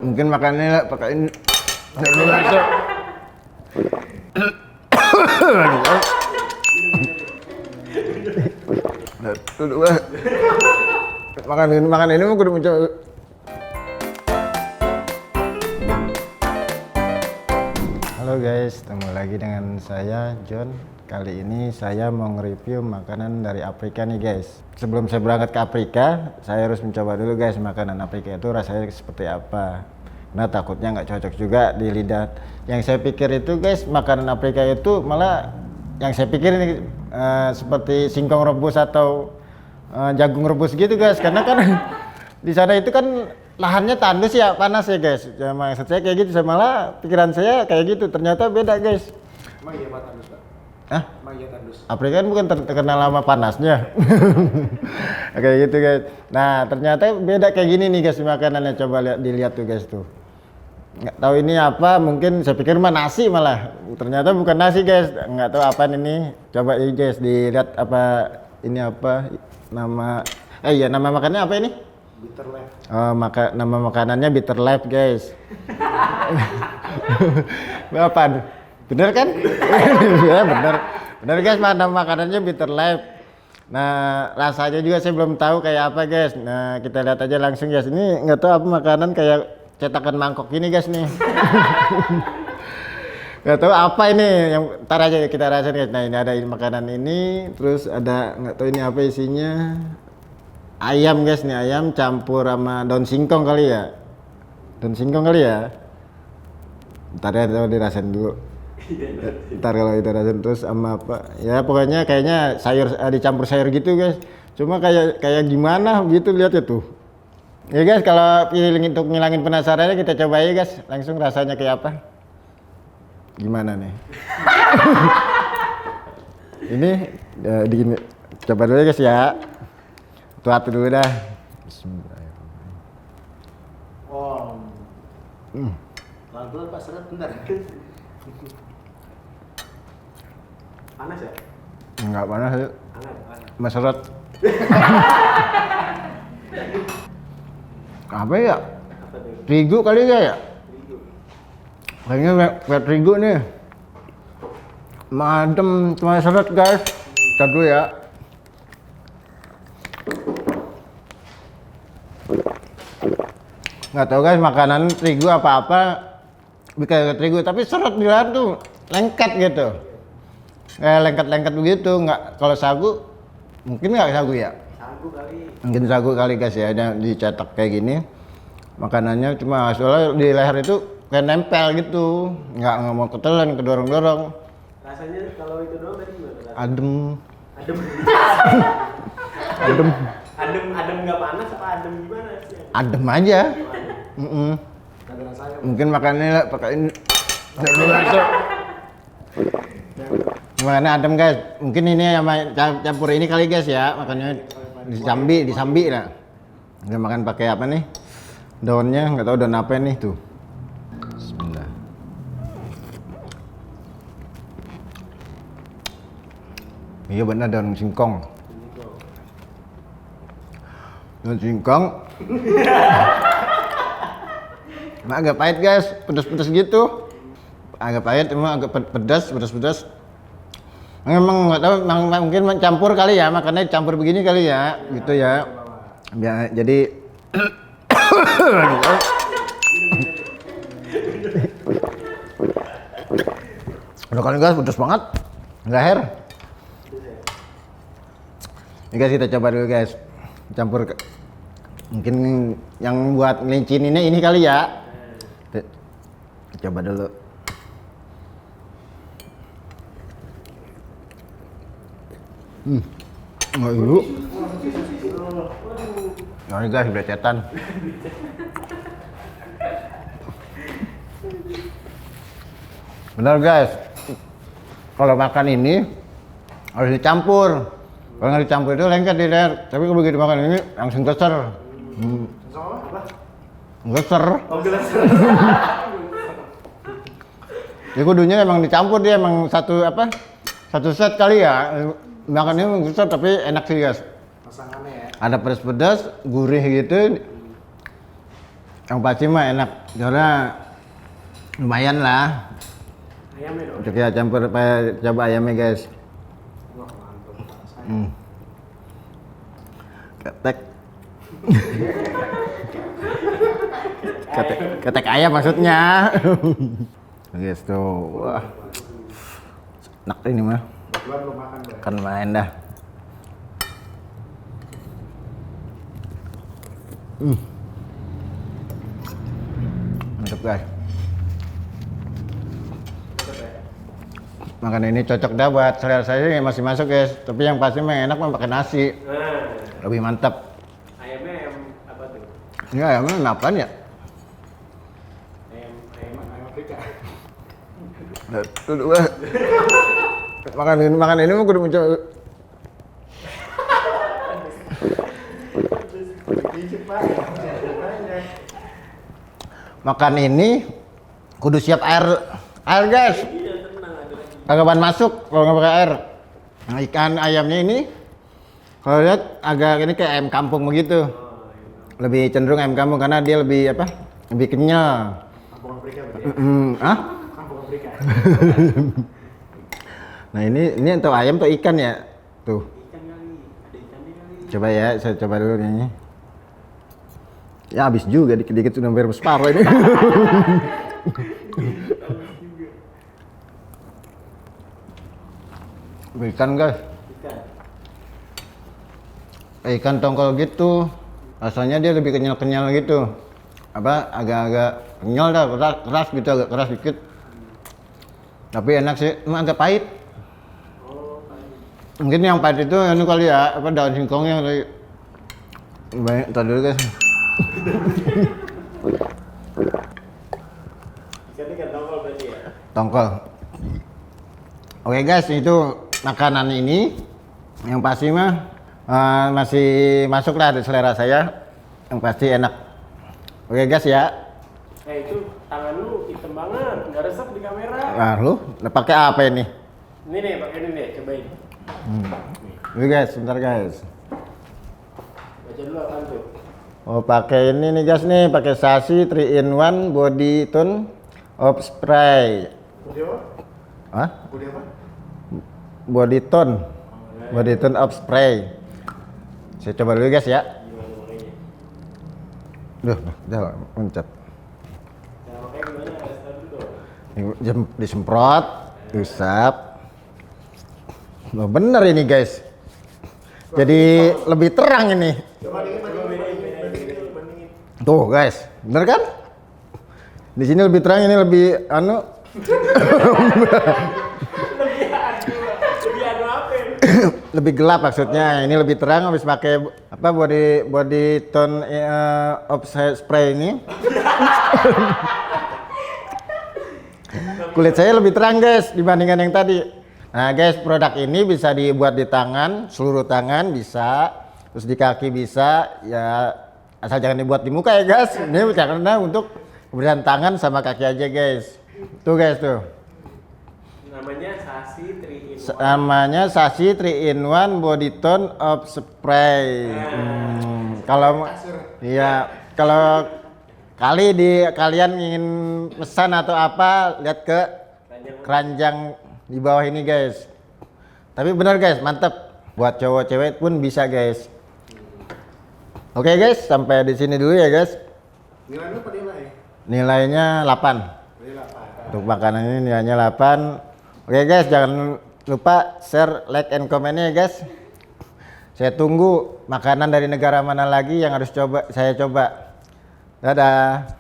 mungkin makannya lah pakai ini dulu aja. Dulu makan ini mau kudu mencoba. Halo guys, ketemu lagi dengan saya John. Kali ini saya mau nge-review makanan dari Afrika nih guys. Sebelum saya berangkat ke Afrika, saya harus mencoba dulu guys makanan Afrika itu rasanya seperti apa. Nah takutnya nggak cocok juga di lidah. Yang saya pikir itu guys, makanan Afrika itu malah yang saya pikir ini seperti singkong rebus atau jagung rebus gitu guys. Karena kan di sana itu kan lahannya tandus ya, panas ya guys. Ya, maksud saya kayak gitu, saya malah pikiran saya kayak gitu. Ternyata beda guys. Emang iya Pak tandus Pak? Hah? Emang iya tandus? Afrika kan bukan terkenal lama panasnya. Kayak gitu guys. Nah ternyata beda kayak gini nih guys makanannya. Coba dilihat tuh guys tuh. Nggak tahu ini apa, mungkin saya pikir mah nasi malah. Ternyata bukan nasi guys. Nggak tahu apa ini. Coba ini guys dilihat apa ini apa nama. Iya nama makannya apa ini? Bitter leaf. Oh, nama makanannya bitter leaf guys. Apa? Bener kan? Ya bener. Bener guys, nama makanannya bitter leaf. Nah rasanya juga saya belum tahu kayak apa guys. Nah kita lihat aja langsung guys. Ini nggak tahu apa makanan kayak cetakan mangkok gini guys nih. Nggak tahu apa ini. Yang ntar aja kita rasain guys. Nah ini ada makanan ini. Terus ada nggak tahu ini apa isinya. Ayam guys nih, ayam campur sama daun singkong kali ya. Daun singkong kali ya. Ntar ya dirasain dulu. Ntar kalau itu rasain terus sama apa ya pokoknya kayaknya sayur dicampur sayur gitu guys. Cuma kayak gimana gitu lihat ya tuh. Ya guys kalau pilih untuk ngilangin penasarannya kita coba ya guys. Langsung rasanya kayak apa. Gimana nih. Ini digini. Coba dulu guys ya. Tuat dulu dah. Bismillahirrahmanirrahim. Oh. Pelan-pelan Pak, seret bentar. Panas ya? Enggak panas ya. Panas. Meseret. Apa ya? Apa tuh? Terigu kali ya? Terigu. Kayaknya kayak terigu nih. Madem cuma seret guys. Kita dulu ya. Nggak tahu guys makanan terigu apa-apa kayak terigu tapi seret di luar tuh lengket gitu. Kayak lengket-lengket begitu. Nggak kalau sagu mungkin nggak sagu ya? Sagu kali. Mungkin sagu kali guys ya, yang dicetak kayak gini makanannya cuma soalnya di leher itu kayak nempel gitu, nggak mau ketelan kedorong-dorong. Rasanya kalau itu doang tadi gimana? Adem. Adem. Adem. Adem nggak panas apa adem gimana sih? Adem aja. Ada rasanya. Mungkin makannya lah pakai ini dulu aja. Gimana adem guys? Mungkin ini yang campur ini kali guys ya, makannya disambi lah. Nggak makan pakai apa nih? Daunnya nggak tahu daun apa nih tuh. Bismillah. Iya benar daun singkong. Daun singkong. Agak pahit guys, pedas-pedas gitu. Agak pahit, emang agak pedas. Memang nggak tahu, mungkin campur kali ya, makanya campur begini kali ya, gitu ya. Ya jadi. Udah kali guys, pedas banget. Leher. Ini guys kita coba dulu guys, campur. Mungkin yang buat ngelincin ini kali ya. Kita coba dulu. Nggak dulu. Nah ini guys, belecetan. Benar guys, kalau makan ini harus dicampur. Kalau nggak dicampur itu lengket di leher. Tapi kalau begitu makan ini langsung geser. Sama apa? Geser. Oh geser. Ya kudunya emang dicampur dia emang satu set kali ya. Makannya emang geser tapi enak sih guys. Pasangannya ya. Ada pedas-pedas, gurih gitu. Yang pasti mah enak, karena lumayan lah. Ayamnya dong. Untuk kita campur, coba ayamnya guys. Wah, mantap. Ketek. Ketek ayam maksudnya. Guys tuh, wah. Enak ini mah. Kebetulan belum makan dah. Kan main dah. Mantap guys. Makan ini cocok dah buat selera saya ini masih masuk guys. Tapi yang pasti mah enak mah pakai nasi. Nah, Lebih mantap. ayamnya ayam apa tuh? Ini ayamnya apaan ya? Ayam Afrika. Tuh dua. Makan ini mah kudu mencoba. Dicip Pak. Makan ini kudu siap air guys. Iya, tenang ada lagi. Kagak bahan masuk kalau nggak pakai air. Nah, ikan ayamnya ini kalau lihat agak ini kayak ayam kampung begitu. Lebih cenderung ayam kampung karena dia lebih apa? Lebih kenyal. Kampung Afrika berarti ya? Ah? Kampung Afrika. Nah ini untuk ayam atau ikan ya? Tuh. Ikan kali, ada ikannya kali. Coba ya, saya coba dulu nih. Ya habis juga dikit-dikit sudah hampir separuh ini. Ikan guys. Ikan. Ikan tongkol gitu. Rasanya dia lebih kenyal-kenyal gitu. Apa agak-agak kenyal dah, keras gitu, agak keras dikit. Tapi enak sih, emang agak pahit. Oh, pahit. Mungkin yang pahit itu ini kali ya, apa daun singkongnya kali. Banyak, tar dulu guys. Ikannya ikan tongkol berarti ya? Tongkol. Oke guys, itu makanan ini yang pasti mah masih masuk lah di selera saya. Yang pasti enak. Oke guys ya. Itu tangan lu hitam banget, nggak resep di kamera. Nah, lu pakai apa ini? Ini nih, pakai ini nih, cobain. Oke guys, sebentar guys. Baca dulu apaan tuh? Oh, pakai ini nih guys nih, pakai Sashi 3-in-1 Body Tone of Spray. Budi apa? Hah? Budi apa? Body Tone. Body Tone of Spray. Saya coba dulu guys ya. Gimana makanya? Duh, udah mencet. Cara makanya gimana? Restart dulu dong. Disemprot, usap. Oh, bener ini guys. Jadi lebih terang ini. Coba bandingin. Tuh guys, bener kan? Di sini lebih terang, ini lebih anu. Lebih anu apa ya? Lebih gelap maksudnya. Ini lebih terang habis pakai apa body tone of spray ini. Kulit saya lebih terang guys dibandingkan yang tadi. Nah guys, produk ini bisa dibuat di tangan, seluruh tangan bisa, terus di kaki bisa, ya asal jangan dibuat di muka ya guys. Ini karena untuk kebersihan tangan sama kaki aja guys. Tuh guys tuh. Namanya Sashi 3-in-1. Namanya Sashi 3-in-1 Body Tone of Spray. Kalau iya, kalau kalian ingin pesan atau apa, lihat ke keranjang di bawah ini guys. Tapi benar guys, mantep. Buat cowok cewek pun bisa guys. Oke guys, sampai di sini dulu ya guys. Nilainya apa nilai? Nilainya 8. Nilai 8. Untuk makanan ini nilainya 8. Oke guys, jangan lupa share, like, and comment-nya ya guys. Saya tunggu makanan dari negara mana lagi yang harus saya coba. Dadah.